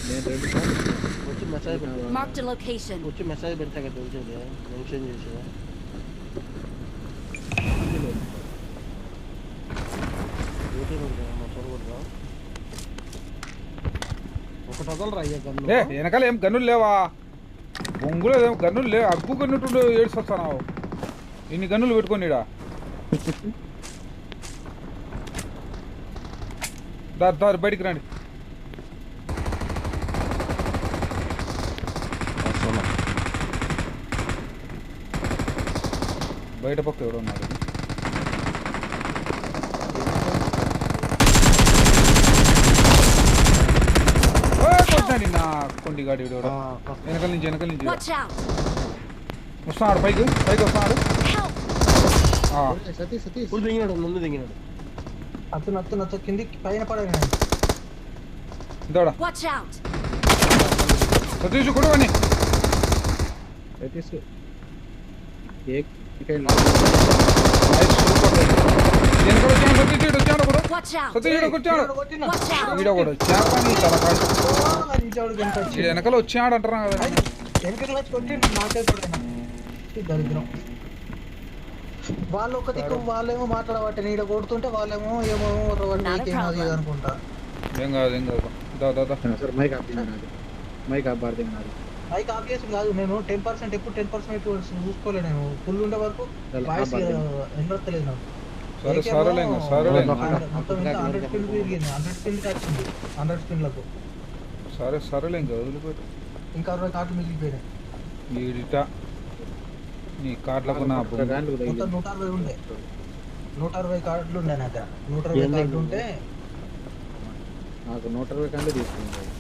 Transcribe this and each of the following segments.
నేను 2 సార్లు వచ్చి మెసేజ్ పెట్టా. Marked a location. వచ్చి మెసేజ్ పెడతా కదా తెలిసేది మెన్షన్ చేసి ఒకటి వదలరా అయ్యా గన్ను. వెనకాల ఏం గన్నులు లేవా? బొంగులో ఏం గన్నులు లేవు. అగ్గు గన్నుట్టు ఏడ్చొస్తావు. ఇన్ని గన్నులు పెట్టుకోనిడా దారి బయటికి రండి. బయట పక్క ఎవడో ఉన్నారు. కొట్టాడు నా కొండి గాడి వెనకాల నుంచి Watch out. వస్తున్నాడు. పైకి వస్తున్నాడు. సతీష్ దిగినాడు ముందు దిగినాడు. అతను కింది పైన పడగా ఇంతోడా Watch out. సతీష్ కూడా అని సతీష్ Watch out. వెనకాల వచ్చాడు అంటారా కదా. దరిద్రం వాళ్ళు ఒక దిక్కు వాళ్ళేమో మాట్లాడబట్టే నీడ కొడుతుంటే వాళ్ళేమో ఏమో అనుకుంటా. ఏం కాదు మైక్ ఆఫ్ చేసి కాదు. నేను 10% ఎప్పుడు 10% చూసుకోలేదు. నేను ఫుల్ ఉండే వరకు వాయిస్ వినపడలేదు నాకు. మొత్తం 100 స్పిన్ తిరిగింది. 100 స్పిన్ వచ్చింది. 100 స్పిన్లకు సరేలే ఇంకా వదిలిపెట్టు. ఇంకా 60 కార్డులు మిగిలిపోయినాయి. నీ కార్డులకు నా మొత్తం 160 ఉండే. 160 కార్డులు ఉండే నా దగ్గర. 160 కార్డులు ఉంటే నాకు 120 కంటే తీసుకున్నాను.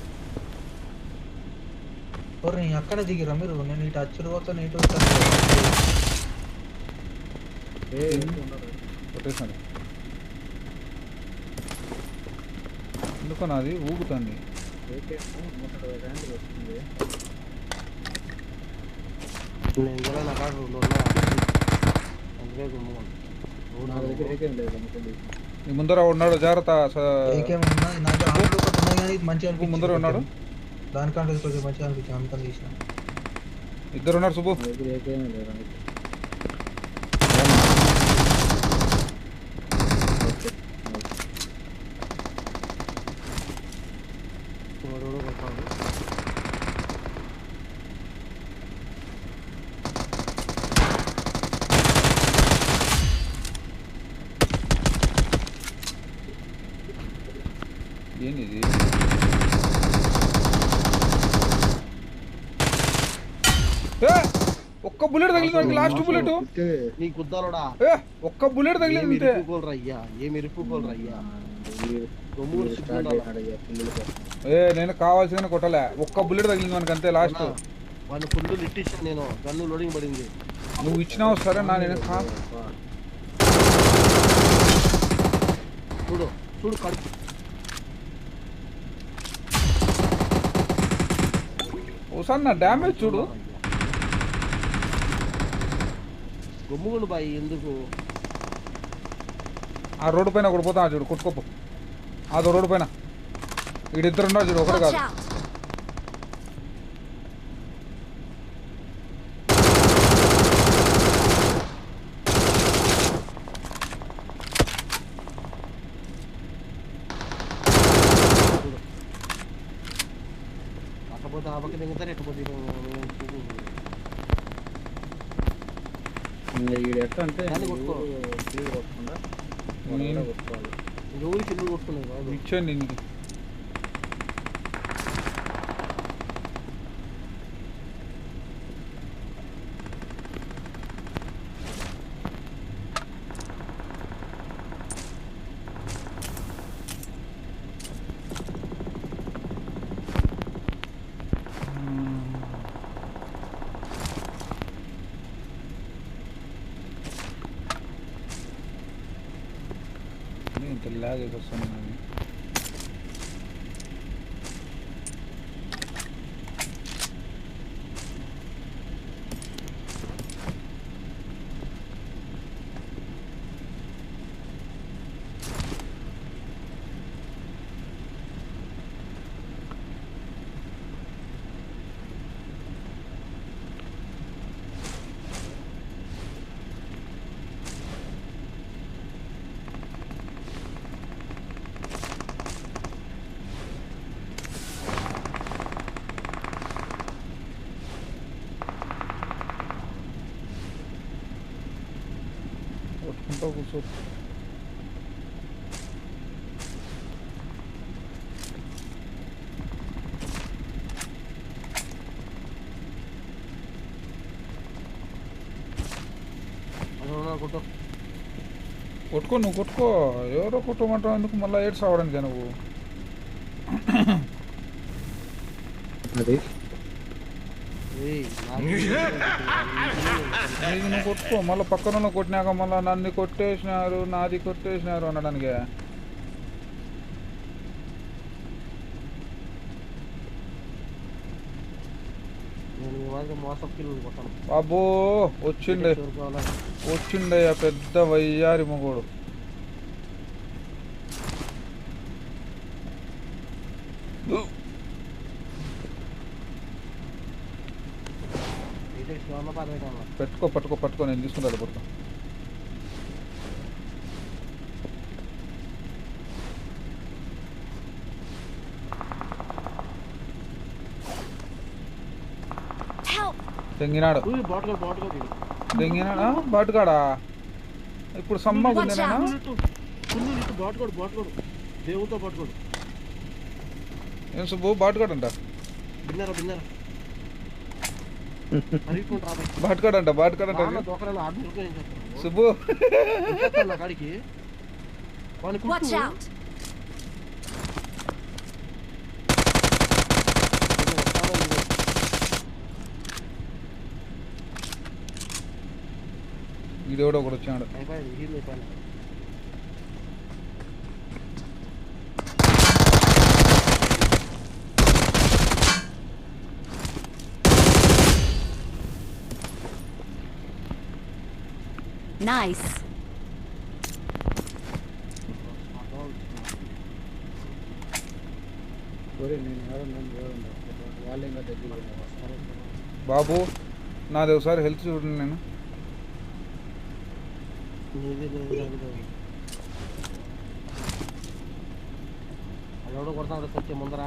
అక్కడే దిగిరా మీరు? నేను ఇటు అచ్చుడు పోతాను, ఇటు కొట్టేసాను. ఎందుకో నాది ఊగుతుంది. ముందర ఉన్నాడు. జాగ్రత్త. ముందర ఉన్నాడు. దానికంటే కొంచెం మంచిగా అనిపించింది. అందుకని తీసిన. ఇద్దరు ఉన్నారు. సుబ్బు ఏంది ఒక్క బుల్లెట్ తగిలింది. లాస్ట్ బుల్లెట్ ఒక్క బుల్లెట్ తగిలింది. నేను కావాల్సిన కొట్టలే. ఒక్క బుల్లెట్ తగిలింది మనకి అంతే. లాస్ట్ నేను గన్ను లోడింగ్ పడింది. నువ్వు ఇచ్చినావు సరే. నేను చూడు ఒకసారి నా డ్యామేజ్ చూడు. గమ్ముగుండు బాయ్. ఎందుకు ఆ రోడ్డు పైన ఒకటి పోతా చూడు. కొట్టుకోపు. అదో రోడ్డు పైన వీడిద్దరు ఉన్నారు చూడు. ఒకటి కాదు. అట్టపోతే ఆపకి దిగుతారు. ఎట్టపోతే ఎట్లా అంటే ఎవరి కింద కొట్టుకున్నాయి ఇచ్చాను నీకు. ఇంత లాగ్ వస్తుంది. ఉంటావు కూర్చో. కొట్టుకో, నువ్వు కొట్టుకో. ఎవరో కొట్టుకోమంటావు ఎందుకు మళ్ళీ ఏడ్స్ అవడానికి నువ్వు? అది నువ్వు కొట్టుకో. మళ్ళీ పక్కన కొట్టినాక మళ్ళీ నన్ను కొట్టేసినారు, నాది కొట్టేసినారు అనడానికి. బాబో వచ్చిండయ్యా పెద్ద వయ్యారి మొగోడు. పట్టుకో నేను తీసుకుంటాను పట్టుకో. దెంగినాడు బాటుగాడా. ఇప్పుడు సమ్మగా ఉంది ఏం సుబ్బు బాటుగాడు అంట. బాటుగాడంట సుబ్బు. వీడెవడో ఒకడు వచ్చాడు. Nice. బాబు నాది ఒకసారి హెల్త్ చూడండి. నేను ఎవడో కొడతాడు సత్య ముందర.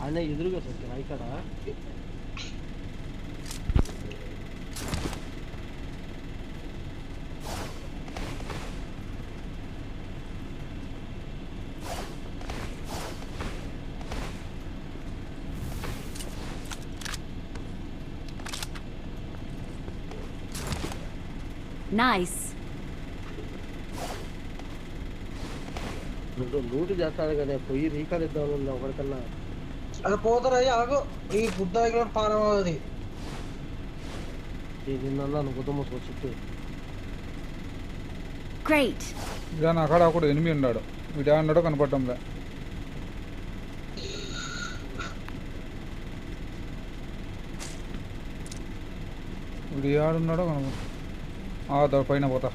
ఆయన ఎదురుగా సత్య ఇక్కడ Nice. లూటు చేస్తాడు కదా, పోయి రీకాల్ ఇద్దాం ఒకరికన్నా. అది పోతారయ్యా ఆగు. ఈ బుద్ధ పానం అది నిన్న కుటుంబం చుట్టూ Great. నా కాడ ఒకడు ఎనిమిది ఉన్నాడు. వీడు అన్నాడో కనపడటంలే. వీడు ఏడున్నాడో కనపడ పైన పోతా.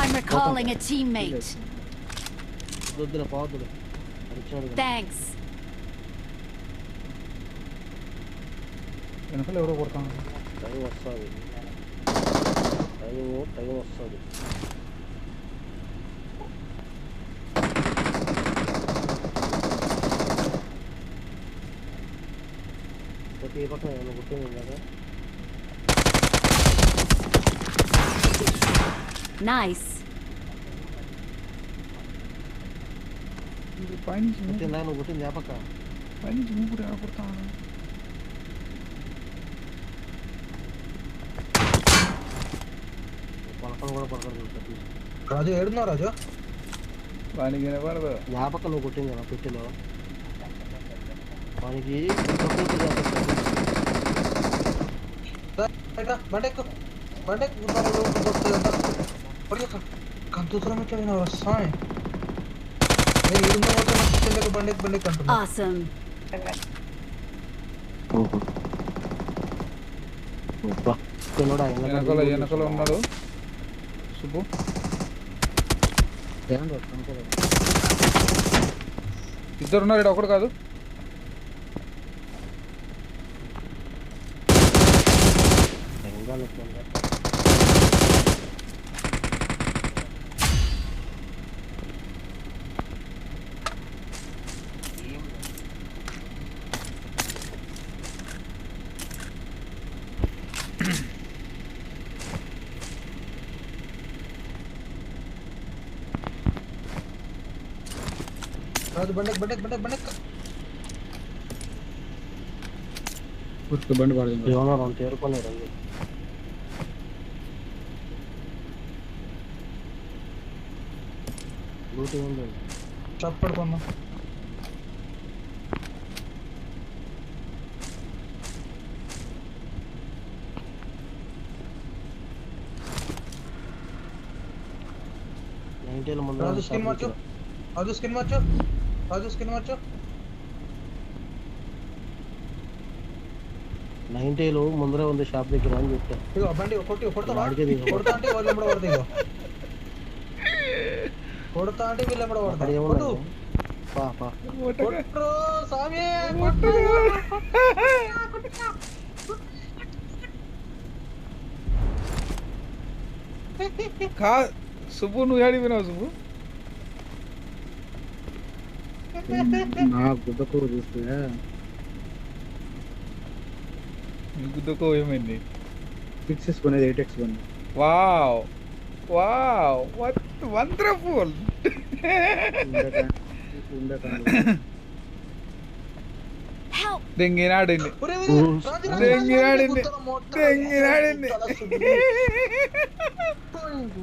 I'm recalling a teammate. Thanks. వెనకాల ఎవరో కొడతాను. టైం వస్తుంది. ప్రతి పక్కన ఏమైనా గుర్తుంది కదా. Nice. నువ్వు గుర్తుంది జ్ఞాపక పైనుంచి మూడు ఎలా కొడతాను. పలకలు కూడా పలకలు రాజు ఏడున్నావు రాజు? వానికి పడదు. జ్ఞాపకం నువ్వు కొట్టింది కదా పెట్టిలో వానికి. Awesome. వెనకాల ఉన్నాడు సుబ్బు. ఇద్దరు ఉన్నారు, ఇక్కడ ఒకడు కాదు. రాజు బండెక్ బండెక్ బండెక్ బండెక్ బండి పడుతుంది. ఏమన్నా చేరుకోలేరు డ్యూటీ ఉంది. షాప్ పడుకోమ్మా. రాజు స్కిన్ మార్చు, రాజు స్కిన్ మార్చు, రాజు స్కిన్ మార్చు. 90లో ముందరే ఉంది షాప్ దగ్గర అని చెప్తా. ఇగో బండి కొట్టి కొడతావా? వాడికే దిగు. కొడతా అంటే వాళ్ళు ఎంబడ పడతాయి. ఇగో కొడతా అంటే వీళ్ళు ఎంబడ అక్కడ పడతాయి. ఏమన్నా పా పా కొట్రు స్వామి. కా సుబ్బు, నువ్వు ఏడిపోయినావు సుబ్బు? నా గుద్దకు చూస్తే గుద్దకో ఏమైంది? 6x కొనేది 8x కొనేది. Wow wow, what wonderful. Help! దెంగినాడింది, ఒరే ఒరే, రాజు, రాజు, దెంగినాడింది, ఉత్తరం మొత్తం దెంగినాడింది.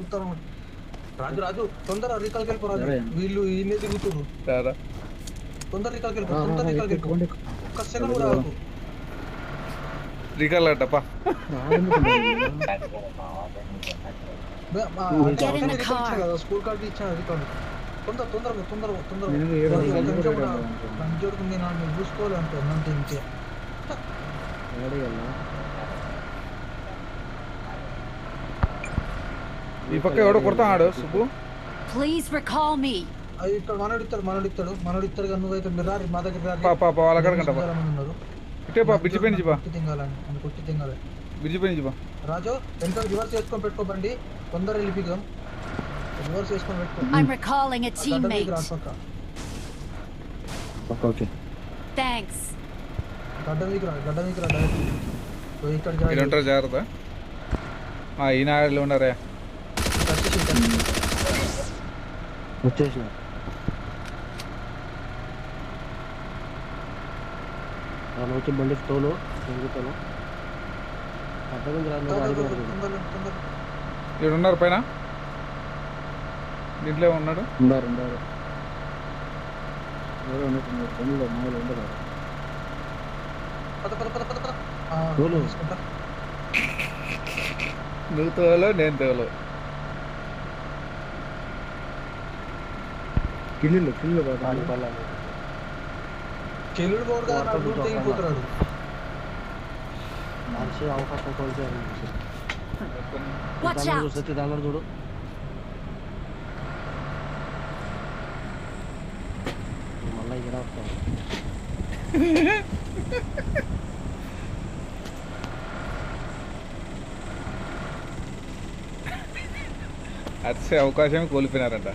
ఉత్తరం. రాజు రాజు తొందర రికాల్కి వెళ్ళిపో రాజు. సరే. వీళ్ళు ఈయనే తిరుగుతున్నారు. రారా. తొందర రికాల్కి వెళ్ళిపో, తొందర రికాల్కి వెళ్ళిపో. ఒక్క సెకండ్ కూడా ఆగకు. రికాల్ అట్టపా. Get in the car. School card ఇచ్చాను రికార్డు. తొందర తొందరగా తొందరగా తొందరగా. నేను ఏడు ఒక వందలు నిమిషం కూడా అనుకుంటున్నాను. మంచోడుకుంది నన్ను చూసుకోవాలి అంటే అంతే ఇంకే. ఈ పక్క ఎవడో కొడతాడు సుబ్బు. Please recall me. అది ఇక్కడ మనోడిస్తాడు కానీ నువ్వైతే మీరు రారి మా దగ్గర రారి. పా వాళ్ళ కాడకంట పా. చాలా మంది ఉన్నారు. ఇటే పా, బ్రిడ్జి పైన నుంచి పా, కొట్టి తింగాలని అని కొట్టి తింగాలి. బ్రిడ్జి పైన నుంచి పా. రాజు వెనక రివర్స్ చేసుకొని పెట్టుకోబండి. తొందర వెళ్ళిపోయాం. రివర్స్ చేసుకొని పెట్టుకో. I'm recalling a గడ్డ teammate. దగ్గర పక్క. Okay Thanks. గడ్డ దగ్గర డైరెక్ట్. ఇక్కడ మీరు ఉంటారు జాగ్రత్త. ఈయన ఆడలు ఉన్నారా? వచ్చేసిన నేను వచ్చి బండి తోలు తిరుగుతాను. అర్థం ఇక్కడ ఉన్నారు పైన, దీంట్లో ఉన్నాడు. ఉండారు ఎవరో ఉన్నట్టున్నారు. బండిలో మామూలు ఉండదు. పద. తోలు. తీసుకుంటా. నువ్వు తోలో నేను తోలో. కిల్లు దాని వల్ల చెల్లుడు పోడు కదా నా రూట్ తెగిపోతున్నాడు. మనిషి అవకాశం కోల్పోయారు. Watch out. సత్య దాంట్లో చూడు. మళ్ళీ ఇక్కడ వస్తాను. అచ్చే అవకాశం కోల్పోయినారంట.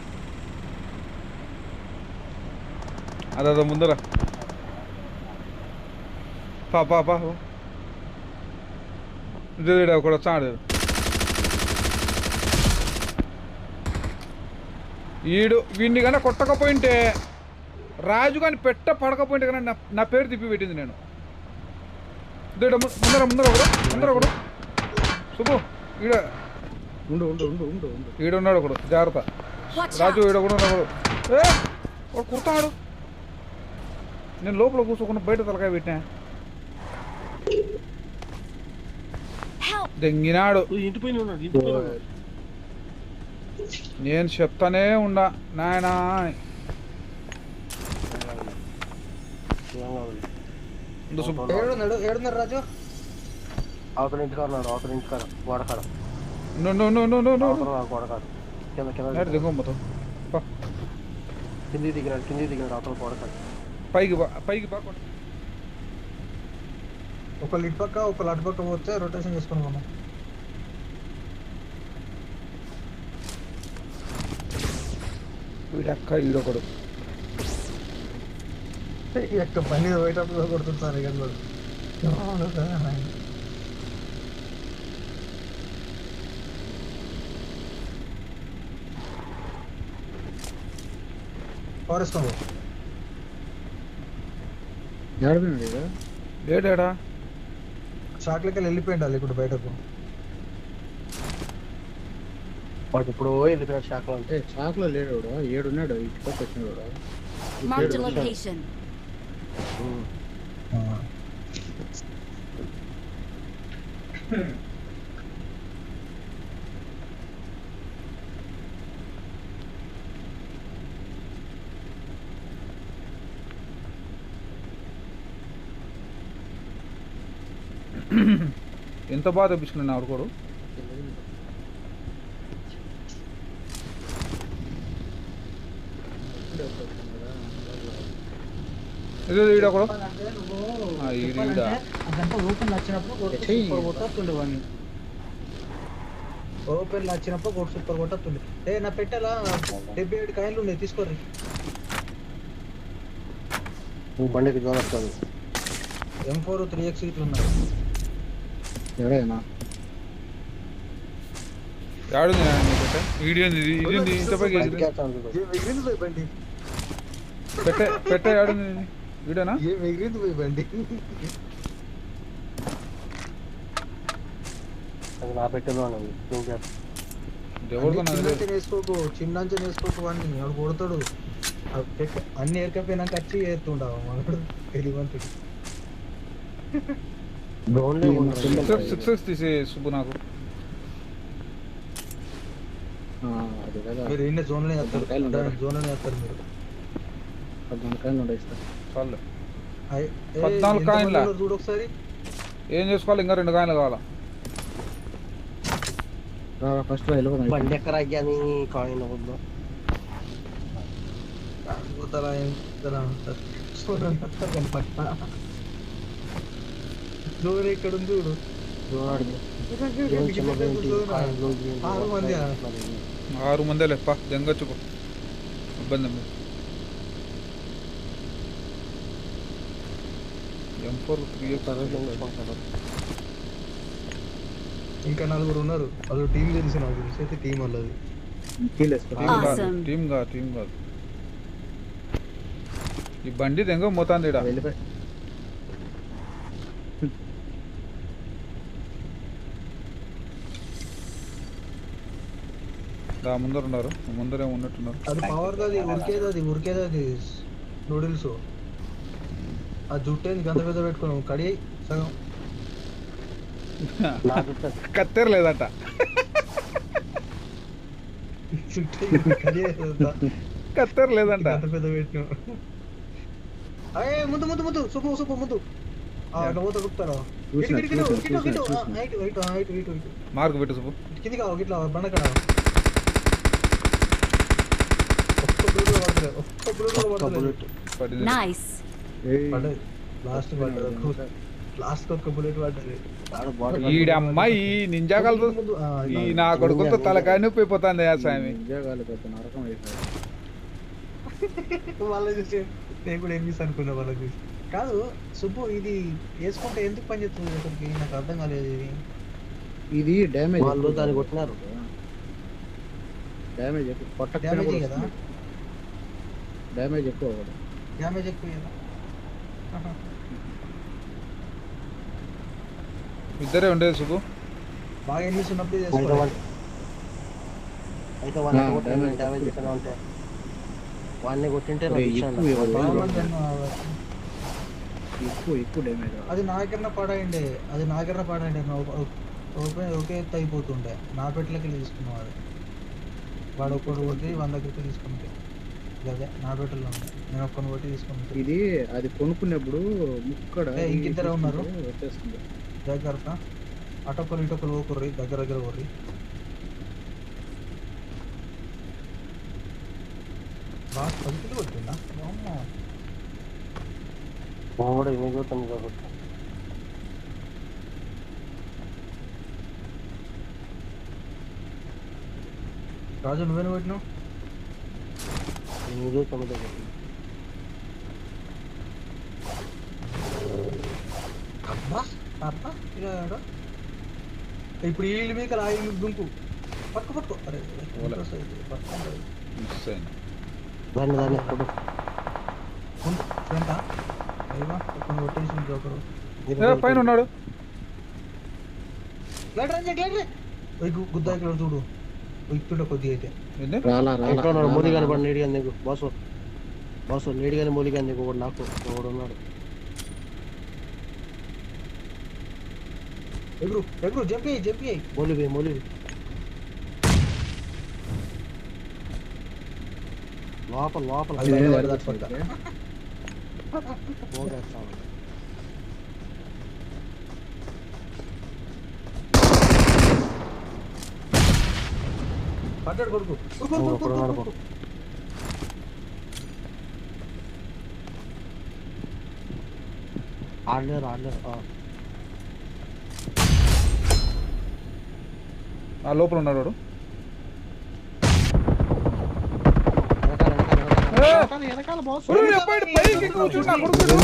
అదే ముందర పా ఒకడు వచ్చాడు. వీడిని కన్నా కొట్టకపోయింటే, రాజు కానీ పడకపోయింటే కానీ నా పేరు తిప్పి పెట్టింది నేను. ముందర ఒకడు శుభు ఈడున్నాడు ఒకడు, జాగ్రత్త. రాజు ఈడ కూడా ఉన్నాడు. వాడు కుడతాడు. నేను లోపల కూర్చోకుండా బయట తలకాయ పెట్టినా. దెంగినాడు. ఇంటిపైన నేను చెప్తానే ఉండా నాయనా. ఏడున్నారు రాజు? అవతల ఇంటికాడ వాడకాడ నో వాడకాడు కింద దిగు మొత్తం. కింది దిగినాడు అవతల పోడక పైకి బా కొట్టు. ఒకళ్ళు ఇటు పక్క ఒకళ్ళు అటు పక్క పోతే రొటేషన్ చేసుకుని మనం వీడక్క ఈడొకడు ఈ యొక్క పని పోయేటప్పుడు కొడుతుంది సార్ ఇక ఫారెస్ట్ ఏడపోయినాడు ఇక ఏడాడా షాక్లకి వెళ్ళిపోయిండాలి ఇప్పుడు బయటకు వాడు ఇప్పుడు వెళ్ళిపోయాడు శాఖలో అంటే ఏ చాకులో లేడు వాడు. ఏడున్నాడు ఇటు పక్క వచ్చినాడు వాడు. Marked a location. ఎంత బాగా తెప్పించుకున్నాను ఆడుకోడు. ఇదే ఈడొకడు ఈడ అదంతా ఓపెన్ వచ్చినప్పుడు కొట్టేస్తుండే వాడిని ఓపెన్ వచ్చినప్పుడు కొట్టు సూపర్ కొట్టేస్తుండే. ఏ నా పెట్టాలా 77 కాయలు ఉన్నాయి తీసుకోర్రి. బండికి జోన్ వస్తుంది. M4 3x ఇట్లు ఉన్నాయి. ఎవడైనా ఆడుంది వీడియో ఇది ఇంత పైకి ఎగిరింది పోయి బండి పెట్టే ఆడుంది వీడేనా ఏం ఎగిరింది పోయి బండి. అది నా పెట్టెలో ఉన్నది. ఎవరితో నాకు తెలియదు. చిన్న వేసుకోకు వాడిని వాడు కొడతాడు. అన్ని ఏరకపోయినాక వచ్చి ఏరుతుండవు మనడు తెలివంతుడు. సిక్సెస్ తీసే సుబ్బు నాకు అది కదా మీరు ఎన్ని జోన్లో వేస్తారు జోన్లోనే వేస్తారు మీరు. 14 కాయలు ఉండే ఇస్తా. చాలు అయ్- ఏ, 14 ఎంత కాయిన్లా? మంది ఉన్నారు చూడు ఒకసారి. ఏం చేసుకోవాలి? ఇంకా 2 కాయలు కావాలా? ఫస్ట్ వెళ్ళిపోదాం. బండి ఎక్కడ అని కాయిన్ వద్దు. పోతారా ఏం పోతారా అంటారు. చూడండి అంతా కనపడతా. జోన్ ఇక్కడ ఉంది చూడు. జోన్ 6 మంది 6 మందే లేప్ప దెంగొచ్చుకో ఇబ్బంది ఉంది. M4 ఇంకా 4 ఉన్నారు. వాళ్ళు టీం తెలిసి నాకు తెలిసి అయితే టీం వాళ్ళది. కీల్ వేసుకో. Awesome. టీం కాదు ఈ బండి దెంగ మోతాంది ఈడ. వెళ్ళిపోయి ముందర ఉన్నారు. ముందరే ఉన్నట్టున్నారు. అది పవర్ అది ఉరికేది నూడిల్స్. ఆ జుట్టేది గంత పెద్ద పెట్టుకున్నాం కడి సగం కత్తెర లేదట. కత్తెర లేదంట. గంత పెద్ద పెట్టినాం. అయ్యే ముందు సుబ్బు ముందు పోతా గుప్తారా మార్క్ పెట్టు సుబ్బు. కింది కావు ఇట్లా బండకడ ఒక్క బ్లూడ్ పడతలేదు. పడింది. Nice. పడ్డది లాస్ట్ ఒక్క బుల్లెట్ పడ్డది. ఈడమ్మాయి నింజాగలదు. ఈ నా కొడుకులతో తలకాయ నొప్పి అయిపోతుంది ఆ స్వామి. ఉద్యోగాలు పెద్ద నరకం అయిపోయింది. వాళ్ళ చూసి నేను కూడా ఏం చేసి అనుకున్నా వాళ్ళ చూసి. కాదు సుబ్బు ఇది వేసుకుంటే ఎందుకు పని చేస్తుంది అసలుకి నాకు అర్థం కాలేదు. ఇది డ్యామేజ్ వాళ్ళు దాన్ని కొట్టినారు. డ్యామేజ్ ఎక్కువ కొట్టకపోయినా డ్యామేజ్ కూడా కదా, వస్తుంది. డ్యామేజ్ ఎక్కువ కూడా. డ్యామేజ్ ఎక్కువ కదా. ఇద్దరే ఉండేది సుబ్బు. బాగా ఎన్నిస్ ఉన్నప్పుడు అయితే చేసుకోవాలి. డ్యామేజ్ చేసిన ఉంటే వాడిని కొట్టింటే ఒరే, ఎక్కువ ఎవరు బాగా వేయరు. మంది ఎక్కువ డ్యామేజ్ అది నాకన్నా పడండి, అది నాకన్నా పడండి. ఒకే ఎత్తు అయిపోతుండే. నా పెట్టలకి తీసుకున్నవాడు వాడు ఒక్కడు కొట్టి 100 క్రికెట్ తీసుకుంటే అదే నా పెట్టలో ఉండే. నేను ఒక్కని కొట్టి తీసుకుంటే ఇది అది కొనుక్కున్నప్పుడు ముక్కడ ఇంకిద్దరే ఉన్నారు వచ్చేస్తుంది. జాగ్రత్త. అటొక్కరు ఇటొక్కరు ఓకుర్రి దగ్గర కొర్రి. బాగా 10 కిలో కొట్టిందా అమ్మ. కూడా ఇమిగోతుంది కాబట్టి రాజు నువ్వేనా కొట్టినావు? ఇమిగోతుంది కాబట్టి అబ్బా అబ్బా ఇలా ఏడో. ఇప్పుడు ఈ ఇల్లు మీకు ఆ ఇల్లు దుంకు పట్టుకో. అరే ఓలే. పట్టుకుంటుంది మిస్ అయింది. దాన్ని ఎప్పుడు ఫ్రెంటా అయ్యా కొన్ని కొట్టేసింది ఒకరు. పైన ఉన్నాడు. గుద్దా ఇక్కడ చూడు ఇస్తుండే కొద్దిగా అయితే. ఏంది? రాలా ఎక్కడ ఉన్నాడు? రాలా మూలి కానీ పడి నీడి కానీ నీకు బాసు బాసు నీడి కానీ మూలి కానీ నీకు ఒకటి నాకు ఒకడు ఉన్నాడు. ఎగురు జంపి మూలివి లోపల అది అది వేరే అది పట్టుకుంటా. పోగేస్తాను. పడ్డాడు కొడుకు ఒకడు ఉన్నాడు పో. ఆడలేరు ఆ లోపల ఉన్నాడు వాడు. వెనకాల ఒరేయ్, అబ్బాయి, పైకి కూర్చున్నా కొడుకుడు.